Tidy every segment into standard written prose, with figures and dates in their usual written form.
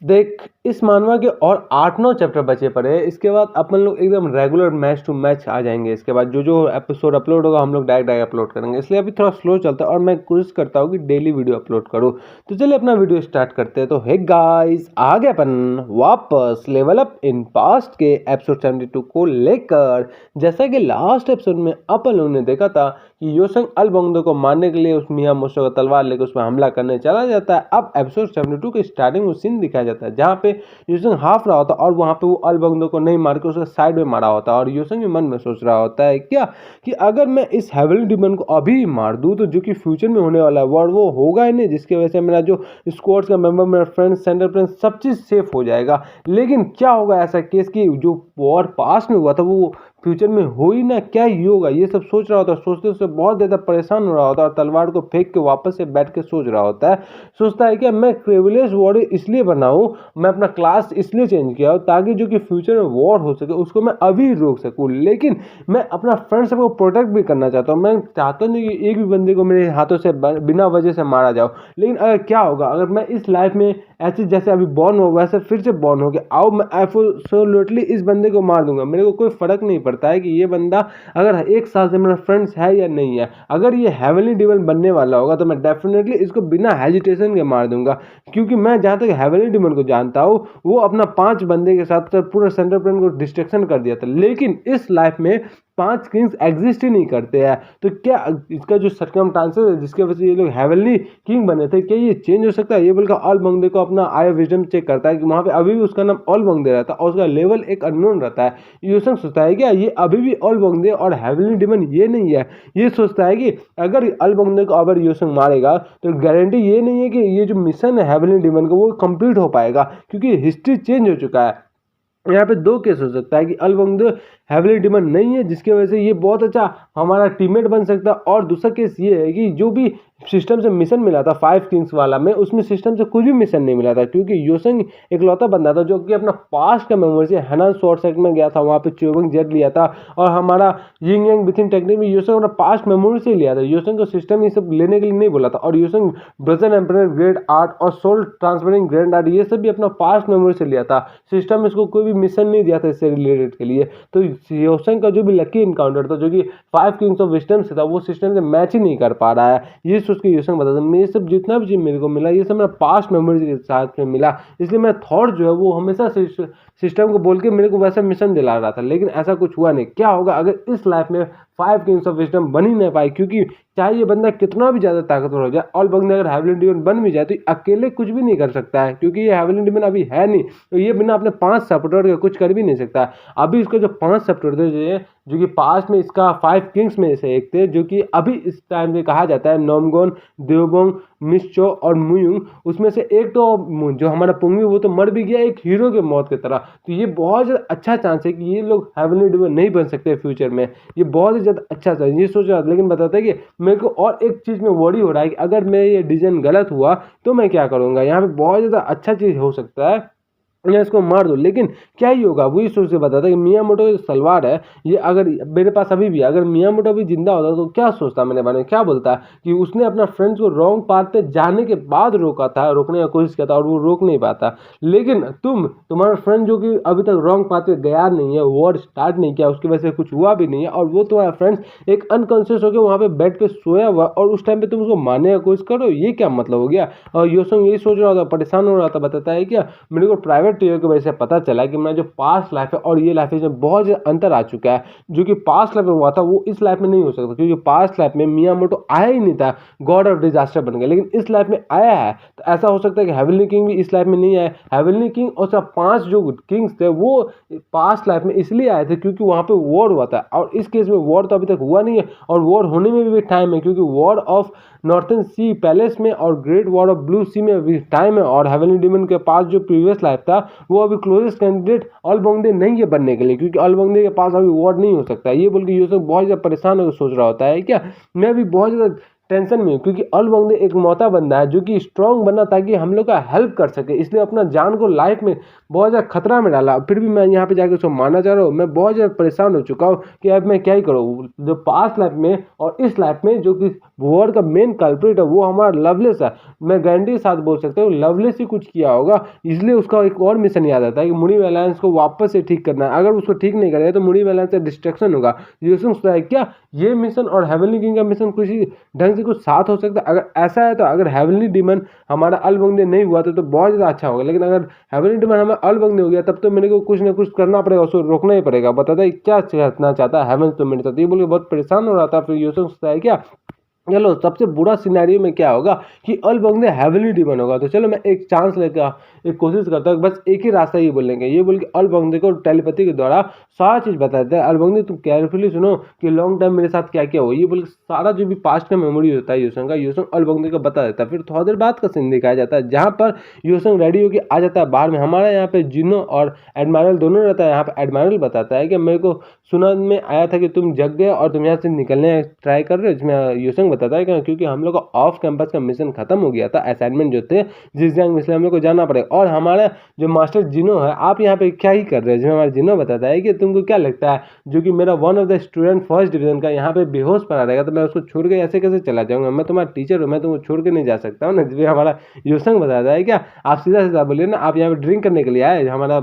देख, इस मानवा के और 8-9 चैप्टर बचे पड़े हैं। इसके बाद अपन लोग एकदम रेगुलर मैच टू मैच आ जाएंगे। इसके बाद जो जो एपिसोड अपलोड होगा हम लोग डायरेक्ट अपलोड करेंगे, इसलिए अभी थोड़ा स्लो चलता है और मैं कोशिश करता हूँ कि डेली वीडियो अपलोड करूँ। तो चलिए अपना वीडियो स्टार्ट करते हैं। तो हे गाइस, आ गए अपन वापस लेवल अप इन पास्ट के एपिसोड 72 को लेकर। जैसा कि लास्ट एपिसोड में अपन लोगों ने देखा था कि योसंग अल्बोंगदो को मारने के लिए उस मियामोटो का तलवार लेकर उसमें हमला करने चला जाता है। अब एपिसोड 72 के स्टार्टिंग में सीन दिखाया जाता है जहाँ पे योसंग हाफ रहा होता है और वहाँ पे वो अल्बोंगदो को नहीं मार के उसके साइड में मारा होता है। और योसंग भी मन में सोच रहा होता है क्या कि अगर मैं इस हेवनली डिमन को अभी मार दूँ तो जो कि फ्यूचर में होने वाला है वो होगा ही नहीं, जिसकी वजह से मेरा जो स्क्वाड का मेंबर, मेरा फ्रेंड, सेंटर फ्रेंड, सब चीज़ सेफ हो जाएगा। लेकिन क्या होगा ऐसा केस कि जो वॉर पास्ट में हुआ था वो फ्यूचर में हो ही ना, क्या ही होगा, ये सब सोच रहा होता है। सोचते सोचते बहुत ज़्यादा परेशान हो रहा होता है और तलवार को फेंक के वापस से बैठ के सोच रहा होता है। सोचता है कि मैं क्रिविलेज वॉरियर इसलिए बना हूँ, मैं अपना क्लास इसलिए चेंज किया हूँ ताकि जो कि फ्यूचर में वॉर हो सके उसको मैं अभी रोक सकूँ। लेकिन मैं अपना फ्रेंड सबको प्रोटेक्ट भी करना चाहता हूँ। मैं चाहता नहीं कि एक भी बंदे को मेरे हाथों से बिना वजह से मारा जाओ। लेकिन अगर क्या होगा अगर मैं इस लाइफ में ऐसे जैसे अभी बॉर्न हो वैसे फिर से बॉर्न हो गया, आओ मैं एब्सोल्युटली इस बंदे को मार दूंगा। मेरे को कोई फर्क नहीं पड़ता है कि ये बंदा अगर एक साल से मेरा फ्रेंड्स है या नहीं है। अगर ये हेवनली डिमन बनने वाला होगा तो मैं डेफिनेटली इसको बिना हेजिटेशन के मार दूंगा, क्योंकि मैं जहाँ तक हेवनली डिमन को जानता हूँ वो अपना 5 बंदे के साथ पूरा सेंटर प्लेन को डिस्ट्रक्शन कर दिया था। लेकिन इस लाइफ में 5 किंग्स एग्जिस्ट ही नहीं करते हैं। तो क्या इसका जो सर्कमस्टांसेस है जिसके वजह से ये लोग हेवनली किंग बने थे, क्या ये चेंज हो सकता है? ये बोलकर ऑलबंगदे को अपना आई विजडम चेक करता है कि वहाँ पे अभी भी उसका नाम ऑलबंगदे रहता है और उसका लेवल एक अननोन रहता है। यूसंग सोचता है क्या ये अभी भी ऑलबंगदे और हेवनली डिमन ये नहीं है। ये सोचता है कि अगर ऑलबंगदे को अगर यूसंग मारेगा तो गारंटी ये नहीं है कि ये जो मिशन है हेवनली डिमन का वो कंप्लीट हो पाएगा, क्योंकि हिस्ट्री चेंज हो चुका है। यहाँ पे 2 केस हो सकता है कि अल्बोंगदो हेवनली डिमन नहीं है जिसकी वजह से ये बहुत अच्छा हमारा टीममेट बन सकता है, और दूसरा केस ये है कि जो भी सिस्टम से मिशन मिला था 5 किंग्स वाला में, उसमें सिस्टम से कुछ भी मिशन नहीं मिला था, क्योंकि योसंग इकलौता बंदा था जो कि अपना पास्ट का मेमोरी से हनान शॉर्ट सेट में गया था, वहाँ पे च्योबंग जेट लिया था और हमारा यिंग यांग विथिन टेक्निक में योसंग अपना पास्ट मेमोरी से लिया था। योसंग को सिस्टम ये सब लेने के लिए नहीं बोला था, और Yaosang Brajan emperor grade art और सोल ट्रांसफरिंग ग्रैंड आर्ट ये सब भी अपना पास्ट मेमोरी से लिया था। सिस्टम इसको कोई भी मिशन नहीं दिया था इससे रिलेटेड के लिए। तो योसंग का जो भी लकी इनकाउंटर था जो कि 5 किंग्स ऑफ विजडम से था वो सिस्टम से मैच ही नहीं कर पा रहा है। ये सोच के योसंग बताता है ये सब जितना भी चीज़ मेरे को मिला ये सब मेरा पास्ट मेमोरी के साथ में मिला, इसलिए मेरा थॉट जो है वो हमेशा सिस्टम को बोल के मेरे को वैसा मिशन दिला रहा था। लेकिन ऐसा कुछ हुआ नहीं। क्या होगा अगर इस लाइफ में 5 किंग्स ऑफ विजडम बन ही नहीं पाए, क्योंकि चाहे ये बंदा कितना भी ज़्यादा ताकतवर हो जाए, और बंदा अगर हेवनली डिमन बन भी जाए तो अकेले कुछ भी नहीं कर सकता है, क्योंकि ये हेवनली डिमन अभी है नहीं। तो ये बिना अपने 5 सपोर्टर के कुछ कर भी नहीं सकता। अभी इसको जो 5 सपोर्टर थे जो कि पास्ट में इसका 5 किंग्स में से एक थे, जो कि अभी इस टाइम में कहा जाता है नोमगोन, देवबोंग, मिसचो और मुयुंग, उसमें से एक तो जो हमारा पुंगवी वो तो मर भी गया एक हीरो के मौत की तरह। तो ये बहुत ज़्यादा अच्छा चांस है कि ये लोग हेवनली डिमन नहीं बन सकते फ्यूचर में। ये बहुत ही ज़्यादा अच्छा चांस ये सोच रहा था। लेकिन बताता है कि मेरे को और एक चीज़ में वरी हो रहा है कि अगर मैं ये डिसीजन गलत हुआ तो मैं क्या करूँगा। यहाँ पे बहुत ज़्यादा अच्छा चीज़ हो सकता है, मैं इसको मार दूँ। लेकिन क्या ही होगा वही सोच से बताता है कि मियामोटो की तलवार है ये, अगर मेरे पास अभी भी अगर मियामोटो भी जिंदा होता तो क्या सोचता मेरे बारे में, क्या बोलता कि उसने अपना फ्रेंड्स को रॉन्ग पाथ पे जाने के बाद रोका था, रोकने की कोशिश किया था और वो रोक नहीं पाता। लेकिन तुम्हारा फ्रेंड जो कि अभी तक रॉन्ग पाथ पे गया नहीं है, वॉर स्टार्ट नहीं किया, उसकी वजह से कुछ हुआ भी नहीं है, और वो तुम्हारा फ्रेंड्स एक अनकॉन्शियस होकर वहाँ पे बेड पे सोया हुआ और उस टाइम पे तुम उसको मारने की कोशिश करो, ये क्या मतलब हो गया। और योसंग यही सोच रहा था, परेशान हो रहा था। बताता है क्या मेरे को प्राइवेट टीओ की वजह से पता चला कि मेरा जो पास्ट लाइफ है और ये लाइफ में बहुत ज़्यादा अंतर आ चुका है। जो कि पास्ट लाइफ में हुआ था वो इस लाइफ में नहीं हो सकता, क्योंकि पास्ट लाइफ में मियामोटो आया ही नहीं था, गॉड ऑफ डिजास्टर बन गया। लेकिन इस लाइफ में आया है, तो ऐसा हो सकता है कि हेवनली किंग भी इस लाइफ में नहीं आए। हेवनली किंग और सब 5 जो किंग्स थे वो पास्ट लाइफ में इसलिए आए थे क्योंकि वहाँ पे वॉर हुआ था, और इस केस में वॉर तो अभी तक हुआ नहीं है और वॉर होने में भी टाइम है, क्योंकि war of northern sea palace में और great war of blue sea में भी टाइम है। और हेवनली डिमन के पास जो प्रीवियस लाइफ था वो अभी क्लोजेस्ट कैंडिडेट ऑलबोंगदे नहीं है बनने के लिए, क्योंकि ऑलबोंगदे के पास अभी वॉर नहीं हो सकता है। ये बोल के यूसुफ बहुत ज़्यादा परेशान होकर सोच रहा होता है क्या मैं भी बहुत ज़्यादा टेंशन में हूँ, क्योंकि अलबंदे एक मौता बंदा है जो कि स्ट्रांग बना ताकि हम लोग का हेल्प कर सके, इसलिए अपना जान को लाइफ में बहुत ज़्यादा खतरा में डाला। फिर भी मैं यहाँ पे जाकर उसको मारना चाह रहा हूँ। मैं बहुत ज़्यादा परेशान हो चुका हूँ कि अब मैं क्या ही करूँ। जो पास्ट लाइफ में और इस लाइफ में जो कि वॉर का मेन कल्प्रिट है वो हमारा लवलेस है। मैं गारंटी के साथ बोल सकता हूँ लवलेस ही कुछ किया होगा, इसलिए उसका एक और मिशन याद आता है कि मुनीब अलायंस को वापस से ठीक करना है। अगर उसको ठीक नहीं करेगा तो मुनीब अलायंस से डिस्ट्रक्शन होगा। ये सोचता है क्या ये मिशन और हेवनली किंग का मिशन किसी ढंग से कुछ साथ हो सकता है? अगर ऐसा है तो अगर हेवनली डिमन हमारा अलबंदे नहीं हुआ तो बहुत ज़्यादा अच्छा होगा, लेकिन अगर हेवनली डिमन हमें अलबंदे हो गया तब तो मेरे को कुछ ना कुछ करना पड़ेगा, उसको रोकना ही पड़ेगा। बताता है क्या कहना चाहता है हेवन तो मेरे साथ, ये बोल के बहुत परेशान हो रहा था। फिर यूसुफ सोचता है क्या चलो सबसे बुरा सिनेरियो में क्या होगा कि अलबंदे हेवनली डिमन होगा, तो चलो मैं एक चांस लेकर एक कोशिश करता हूँ, बस एक ही रास्ता ये बोलेंगे। ये बोल के अलबंदे को टेलीपैथी के द्वारा सारा चीज़ बताते हैं। अलबंदे तुम केयरफुली सुनो कि लॉन्ग टाइम मेरे साथ क्या क्या हो, ये बोल के सारा जो भी पास्ट का मेमोरी होता है यूसंग का, यूसंग अलबंदे को बता देता है। फिर थोड़ा देर बाद का सीन दिखाया जाता है जहाँ पर यूसंग रेडी होकर आ जाता है बाहर में। हमारे यहाँ पे जिनो और एडमायरल दोनों रहता है। यहाँ पे एडमायरल बताता है कि मेरे को सुना में आया था कि तुम जग गए और तुम यहाँ से निकलने ट्राई कर रहे हो। इसमें यूसंग बताता है कि क्योंकि हम लोग का ऑफ कैंपस का मिशन खत्म हो गया था, असाइनमेंट जो थे जिसयांग में, इसलिए हम लोग को जाना पड़ेगा। और हमारा जो मास्टर जिनो है, आप यहाँ पे क्या ही कर रहे हैं? जिसमें हमारा जिनो बताता है कि तुमको क्या लगता है जो कि मेरा one of the student first division का यहाँ पे बेहोश पड़ा रहेगा तो मैं उसको छोड़ के ऐसे कैसे चला जाऊंगा? मैं तुम्हारा टीचर हूँ, मैं तुमको छोड़ के नहीं जा सकता हूँ ना। जिसमें हमारा यूसंग बताता है क्या आप सीधा सीधा बोलिए ना, आप यहाँ पे ड्रिंक करने के लिए आए। हमारा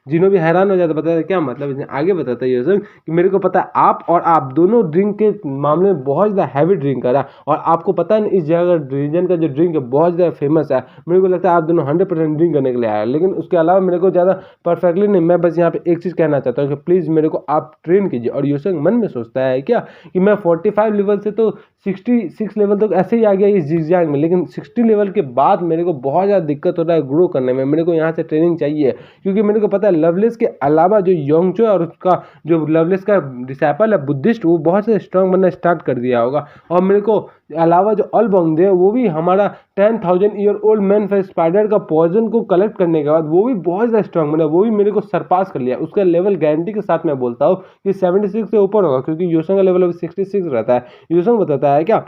जिनो भी हैरान हो जाता है, बताता है क्या मतलब। आगे बताता है यूसंग कि मेरे को पता है आप और आप दोनों ड्रिंक के मामले में बहुत ज़्यादा हैवी ड्रिंक करा, और आपको पता है इस जगह रीजन का जो ड्रिंक है बहुत ज़्यादा फेमस है। मेरे को लगता है आप दोनों 100% ड्रिंक करने के लिए आए, लेकिन उसके अलावा मेरे को ज़्यादा परफेक्टली नहीं, मैं बस यहाँ पे एक चीज़ कहना चाहता हूँ कि प्लीज़ मेरे को आप ट्रेन कीजिए। और यूसंग मन में सोचता है क्या कि मैं 45 लेवल से तो 66 लेवल तक ऐसे ही आ गया इस जिगजैग में, लेकिन 60 लेवल के बाद मेरे को बहुत ज़्यादा दिक्कत हो रहा है ग्रो करने में। मेरे को यहाँ से ट्रेनिंग चाहिए, क्योंकि मेरे को पता है लवलेस के अलावा जो योंगचो और उसका जो लवलेस का डिसाइपल है बुद्धिस्ट, वो बहुत से स्ट्रांग बनना स्टार्ट कर दिया होगा। और मेरे को अलावा जो अलबंदे वो भी हमारा 10,000 year old man face spider का पॉइजन को कलेक्ट करने के बाद वो भी बहुत ज़्यादा स्ट्रांग बना, वो भी मेरे को सरपास कर लिया। उसका लेवल गारंटी के साथ मैं बोलता हूँ कि 76 से ऊपर होगा, क्योंकि यूसंग का लेवल अभी 66 रहता है। यूसंग बताता है क्या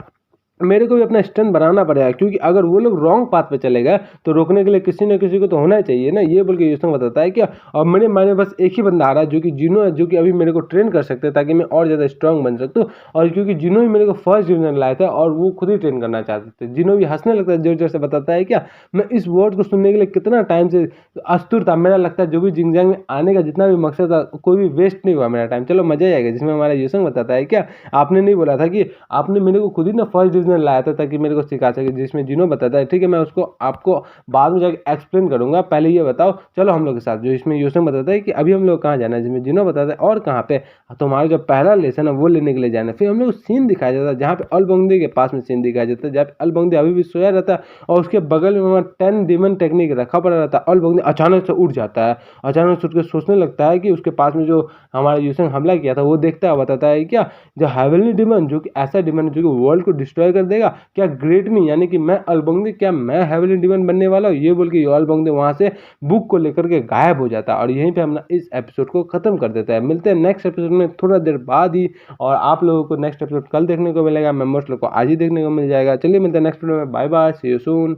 मेरे को भी अपना स्टैंड बनाना पड़ेगा, क्योंकि अगर वो लोग रॉन्ग पाथ पे चले गए तो रोकने के लिए किसी न किसी को तो होना ही चाहिए ना। ये बोल के यूसंग बताता है क्या और मेरे माइंड में बस एक ही बंदा आ रहा है जो कि जिनो है, जो कि अभी मेरे को ट्रेन कर सकते हैं ताकि मैं और ज़्यादा स्ट्रांग बन सकता हूँ। और क्योंकि जिनो ही मेरे को फर्स्ट डिवीजन लाया था और वो खुद ही ट्रेन करना चाहते थे। जिनो भी हंसने लगता है जोर जोर से, बताता है क्या मैं इस वर्ड को सुनने के लिए कितना टाइम से अस्तुर था। मेरा लगता है जो भी जिंगजैंग में आने का जितना भी मकसद था कोई भी वेस्ट नहीं हुआ मेरा टाइम, चलो मजा ही आएगा। जिसमें हमारा यूसंग बताता है क्या आपने नहीं बोला था कि आपने मेरे को खुद ही ना फर्स्ट डिवीजन लाया था ताकि मेरे को सिखा सके। जिसमें जिनो बताता है ठीक है मैं उसको आपको बाद में जाकर एक्सप्लेन करूंगा, पहले ये बताओ चलो हम लोग के साथ। जो इसमें यूसंग बताता है कि अभी हम लोग कहाँ जाना है, जिसमें जिनो बताता है और कहाँ पे, तो हमारा जो पहला लेसन है वो लेने के लिए जाना है। फिर हम लोग सीन दिखाया जाता है जहाँ पे अलबंदे के पास में सीन दिखाया जाता है, जहाँ पे अलबंदे अभी भी सोया रहता है और उसके बगल में हमारा 10 डीमन टेक्निक रखा पड़ा रहता है। अलबंदे अचानक से उठ जाता है, अचानक से उठ के सोचने लगता है कि उसके पास में जो हमारा यूसंग हमला किया था वो देखता है, बताता है क्या जो हेवनली डिमन जो कि ऐसा डिमन जो कि वर्ल्ड को डिस्ट्रॉय कर देगा, क्या ग्रेट मी यानी कि मैं अलबंदे, क्या मैं हेवनली डिमन बनने वाला हूँ। ये बोल के अलबंदे वहां से बुक को लेकर के गायब हो जाता है और यहीं पे हम इस एपिसोड को खत्म कर देता है। मिलते हैं नेक्स्ट एपिसोड में थोड़ा देर बाद ही, और आप लोगों को नेक्स्ट एपिसोड कल देखने को मिलेगा, मेंबर्स लोग को आज ही देखने को मिल जाएगा। चलिए मिलते हैं नेक्स्ट वीडियो में, bye bye, see you soon.